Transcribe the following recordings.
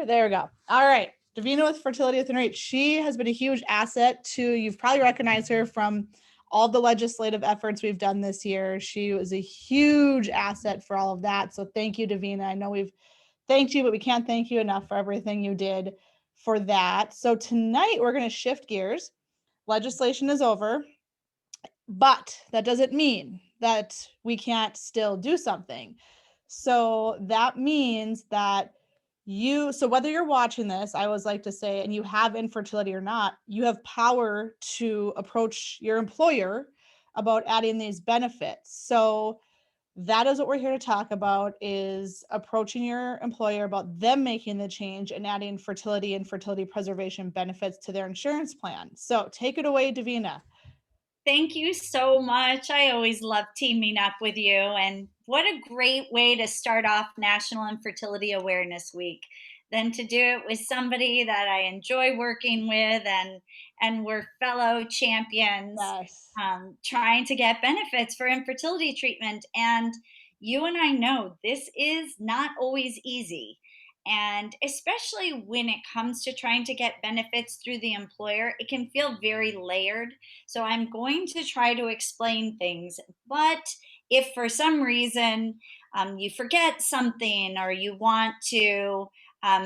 There we go. All right. Davina with Fertility Within Reach. She has been a huge asset to, you've probably recognized her from all the legislative efforts we've done this year. She was a huge asset for all of that. So thank you, Davina. I know we've thanked you, but we can't thank you enough for everything you did for that. So tonight we're going to shift gears. Legislation is over, but that doesn't mean that we can't still do something. So that means that so whether you're watching this, I always like to say, and you have infertility or not, you have power to approach your employer about adding these benefits. So that is what we're here to talk about, is approaching your employer about them making the change and adding fertility and fertility preservation benefits to their insurance plan. So take it away, Davina. Thank you so much. I always love teaming up with you. And what a great way to start off National Infertility Awareness Week than to do it with somebody that I enjoy working with, and we're fellow champions Yes. trying to get benefits for infertility treatment. And you and I know this is not always easy. And especially when it comes to trying to get benefits through the employer, it can feel very layered. So I'm going to try to explain things. But if for some reason you forget something or you want to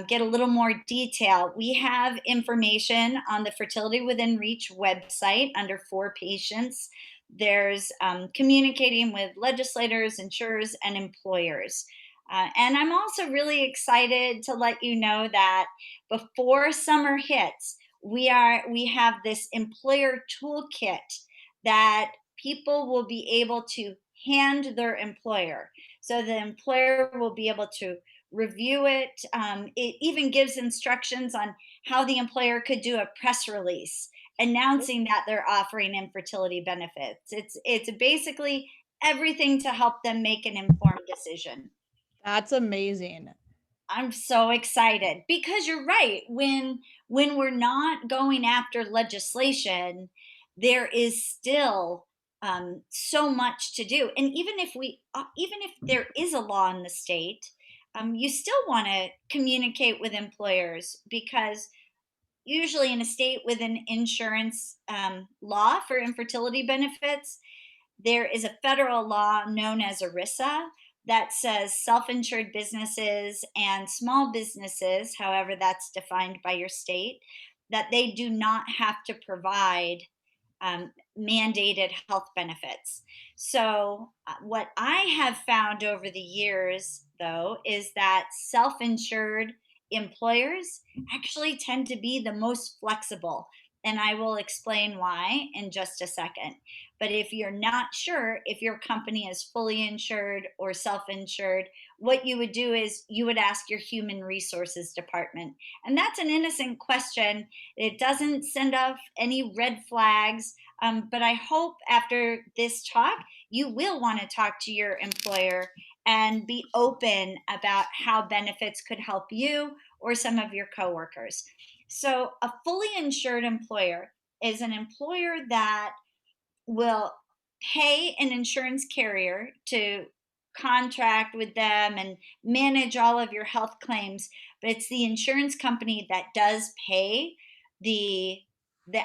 get a little more detail, we have information on the Fertility Within Reach website under For Patients. There's communicating with legislators, insurers, and employers. And I'm also really excited to let you know that before summer hits, we have this employer toolkit that people will be able to hand their employer. So the employer will be able to review it. It even gives instructions on how the employer could do a press release announcing that they're offering infertility benefits. It's basically everything to help them make an informed decision. That's amazing. I'm so excited because you're right. When we're not going after legislation, there is still so much to do. And even if there is a law in the state, you still want to communicate with employers, because usually in a state with an insurance law for infertility benefits, there is a federal law known as ERISA that says self insured businesses and small businesses, however, that's defined by your state, that they do not have to provide mandated health benefits. So, what I have found over the years, though, is that self insured employers actually tend to be the most flexible. And I will explain why in just a second. But if you're not sure if your company is fully insured or self insured, what you would do is you would ask your human resources department. And that's an innocent question. It doesn't send off any red flags. But I hope after this talk, you will want to talk to your employer and be open about how benefits could help you or some of your coworkers. So, a fully insured employer is an employer that will pay an insurance carrier to contract with them and manage all of your health claims, but it's the insurance company that does pay the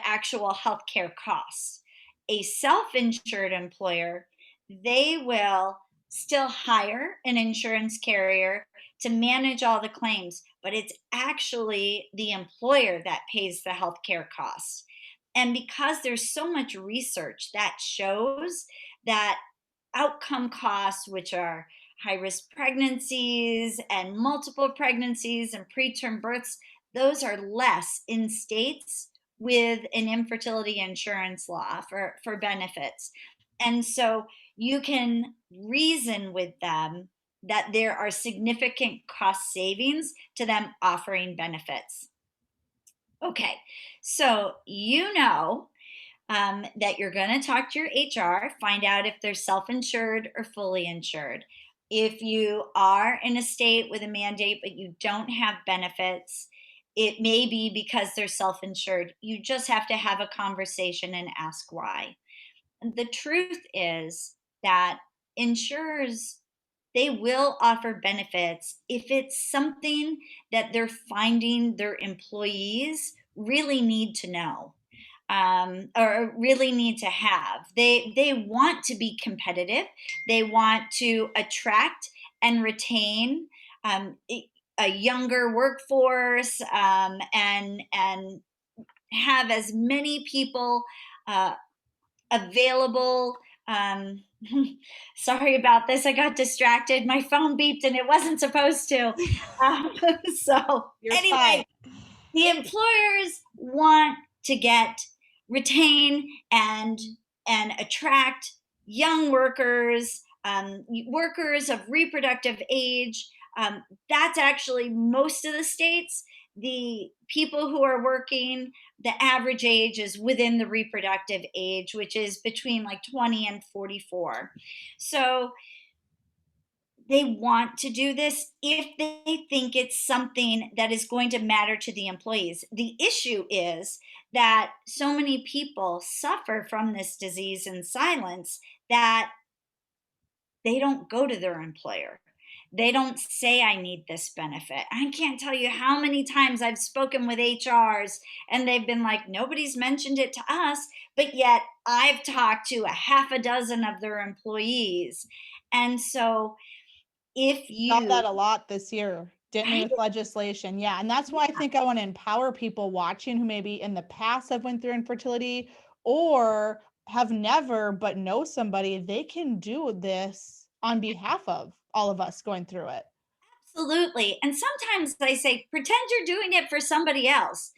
actual healthcare costs. A self-insured employer, they will still hire an insurance carrier to manage all the claims, but it's actually the employer that pays the healthcare costs. And because there's so much research that shows that outcome costs, which are high risk pregnancies and multiple pregnancies and preterm births, those are less in states with an infertility insurance law for benefits. And so you can reason with them that there are significant cost savings to them offering benefits. Okay, so that you're going to talk to your HR, find out if they're self insured or fully insured. If you are in a state with a mandate but you don't have benefits, it may be because they're self insured. You just have to have a conversation and ask why. The truth is that insurers they will offer benefits if it's something that they're finding their employees really need to know, or really need to have. They want to be competitive. They want to attract and retain a younger workforce, and have as many people uh, available. Um, Sorry about this. I got distracted. My phone beeped and it wasn't supposed to. Um, so You're fine. anyway, the employers want to retain and attract young workers, workers of reproductive age. That's actually most of the states. The people who are working, the average age is within the reproductive age, which is between like 20 and 44. So they want to do this if they think it's something that is going to matter to the employees. The issue is that so many people suffer from this disease in silence that they don't go to their employer. They don't say, I need this benefit. I can't tell you how many times I've spoken with HRs and they've been like, nobody's mentioned it to us. But yet I've talked to a half a dozen of their employees. And so if Saw you, that a lot this year, didn't we, right? with legislation? Yeah, and that's why I think I want to empower people watching who maybe in the past have went through infertility or have never but know somebody. They can do this on behalf of all of us going through it. Absolutely. And sometimes I say, pretend you're doing it for somebody else.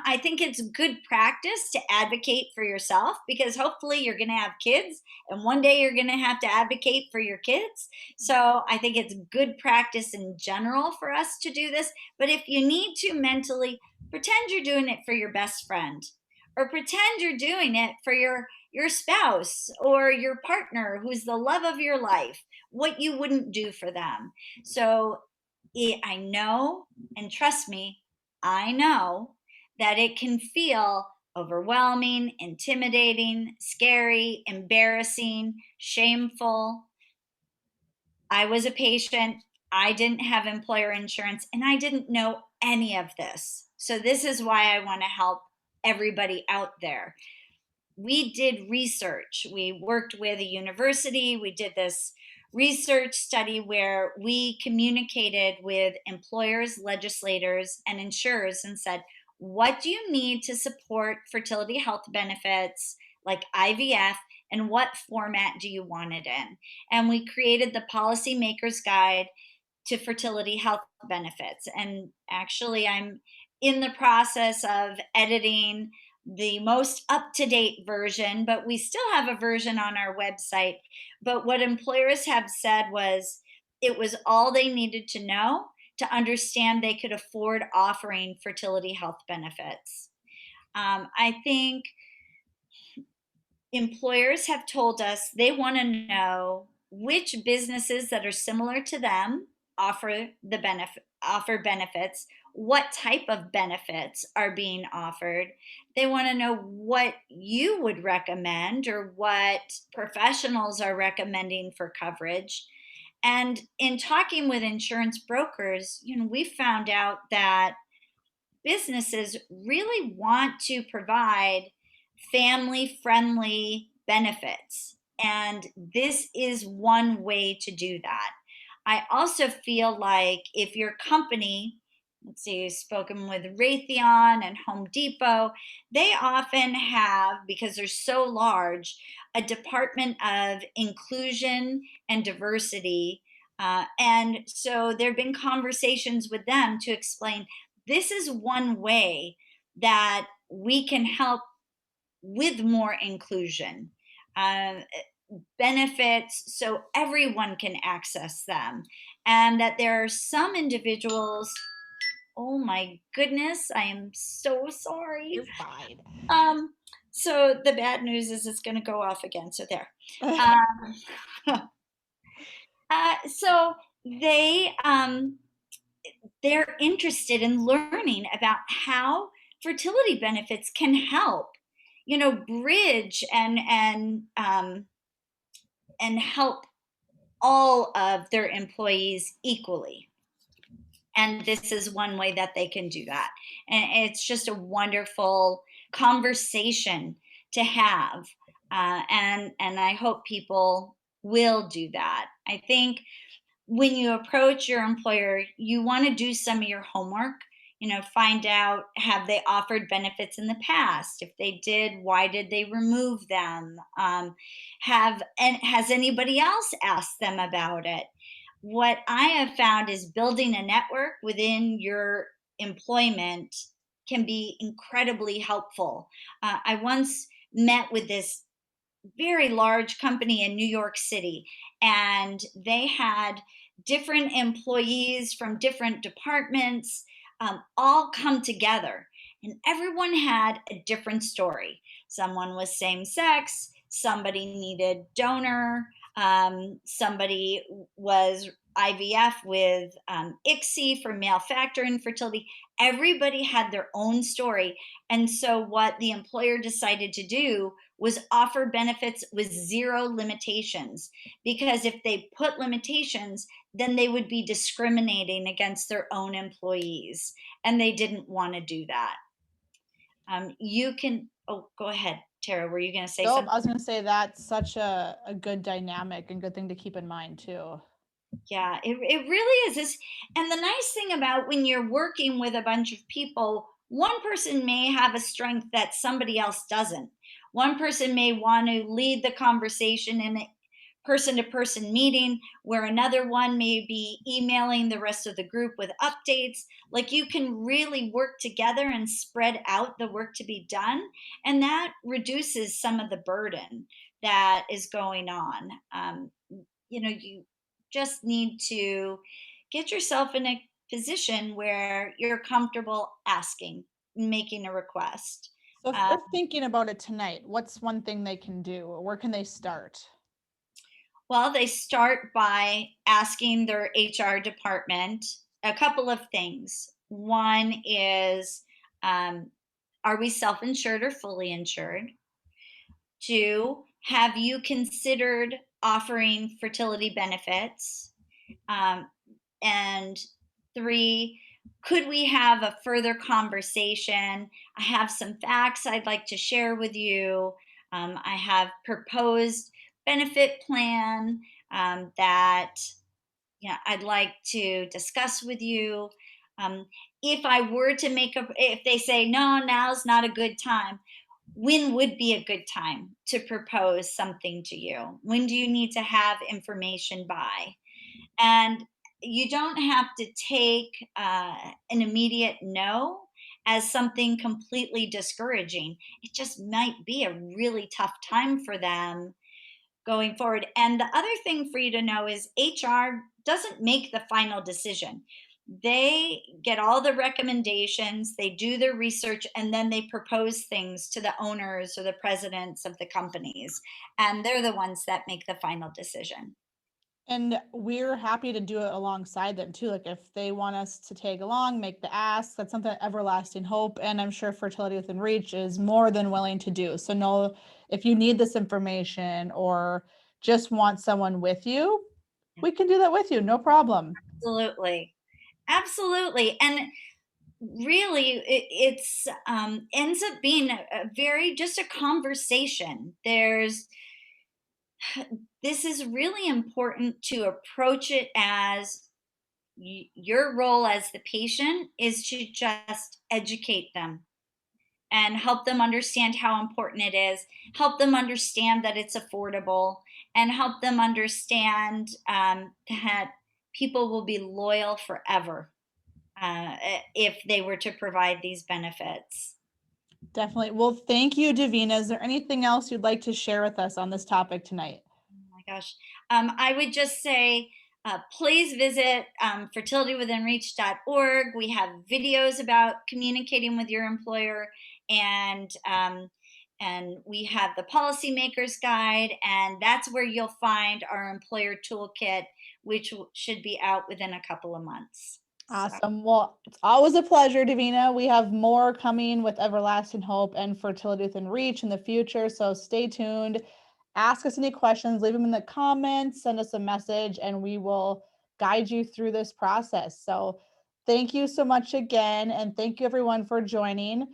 I think it's good practice to advocate for yourself because hopefully you're going to have kids and one day you're going to have to advocate for your kids. So I think it's good practice in general for us to do this. But if you need to mentally, pretend you're doing it for your best friend or pretend you're doing it for your spouse or your partner who's the love of your life, what you wouldn't do for them. So I know, and trust me, I know that it can feel overwhelming, intimidating, scary, embarrassing, shameful. I was a patient. I didn't have employer insurance and I didn't know any of this. So, this is why I want to help everybody out there. We did research. We worked with a university. We did this research study where we communicated with employers, legislators, and insurers and said, what do you need to support fertility health benefits like IVF, and what format do you want it in? And we created the Policymakers Guide to Fertility Health Benefits. And actually, I'm in the process of editing the most up to date version, but we still have a version on our website. But what employers have said was it was all they needed to know to understand they could afford offering fertility health benefits. I think employers have told us they want to know which businesses that are similar to them offer benefits, what type of benefits are being offered. They want to know what you would recommend or what professionals are recommending for coverage. And in talking with insurance brokers, we found out that businesses really want to provide family friendly benefits. And this is one way to do that. I also feel like if your company, let's see, you've spoken with Raytheon and Home Depot, they often have, because they're so large, a department of inclusion and diversity. And so there have been conversations with them to explain this is one way that we can help with more inclusion, uh, benefits, so everyone can access them. And that there are some individuals, oh my goodness, I am so sorry. You're fine. Um, so the bad news is it's going to go off again. So there. Um, so they they're interested in learning about how fertility benefits can help, bridge and help all of their employees equally. And this is one way that they can do that. And it's just a wonderful conversation to have. And I hope people will do that. I think when you approach your employer, you want to do some of your homework. Find out, have they offered benefits in the past? If they did, why did they remove them? And has anybody else asked them about it? What I have found is building a network within your employment can be incredibly helpful. I once met with this very large company in New York City, and they had different employees from different departments all come together, and everyone had a different story. Someone was same sex, somebody needed donor, somebody was IVF with ICSI for male factor infertility. Everybody had their own story. And so, what the employer decided to do was offer benefits with zero limitations. Because if they put limitations, then they would be discriminating against their own employees. And they didn't want to do that. Go ahead, Tara. Were you going to say Nope, something? I was going to say that's such a good dynamic and good thing to keep in mind too. Yeah, it really is. And the nice thing about when you're working with a bunch of people, one person may have a strength that somebody else doesn't. One person may want to lead the conversation in a person to person meeting, where another one may be emailing the rest of the group with updates. Like, you can really work together and spread out the work to be done. And that reduces some of the burden that is going on. You just need to get yourself in a position where you're comfortable asking, making a request. So if Uh, they're thinking about it tonight, what's one thing they can do, or where can they start? well, they start by asking their HR department a couple of things. One is, um, are we self insured or fully insured? Two, have you considered offering fertility benefits? Um, And three, could we have a further conversation? I have some facts I'd like to share with you. I have proposed benefit plan that I'd like to discuss with you. Um, if I were to if they say no, now's not a good time, when would be a good time to propose something to you? When do you need to have information by? And you don't have to take an immediate no as something completely discouraging. It just might be a really tough time for them going forward. And the other thing for you to know is HR doesn't make the final decision. They get all the recommendations, they do their research, and then they propose things to the owners or the presidents of the companies. And they're the ones that make the final decision. And we're happy to do it alongside them too. Like if they want us to tag along, make the ask, that's something that Everlasting Hope and I'm sure Fertility Within Reach is more than willing to do. So know if you need this information or just want someone with you, we can do that with you, no problem. Absolutely. Absolutely. And really, it's ends up being a very just a conversation. This is really important to approach it as your role as the patient is to just educate them and help them understand how important it is, help them understand that it's affordable, and help them understand that people will be loyal forever if they were to provide these benefits. Definitely. Well, thank you, Davina. Is there anything else you'd like to share with us on this topic tonight? Oh my gosh. I would just say, please visit fertilitywithinreach.org. We have videos about communicating with your employer, and we have the policymakers guide, and that's where you'll find our employer toolkit, which should be out within a couple of months. So. Awesome. Well, it's always a pleasure, Davina. We have more coming with Everlasting Hope and Fertility Within Reach in the future. So stay tuned. ask us any questions, leave them in the comments, send us a message, and we will guide you through this process. So thank you so much again. And thank you everyone for joining.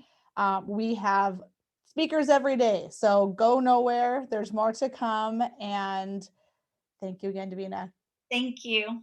We have speakers every day, so go nowhere. There's more to come. And thank you again, Davina. Thank you.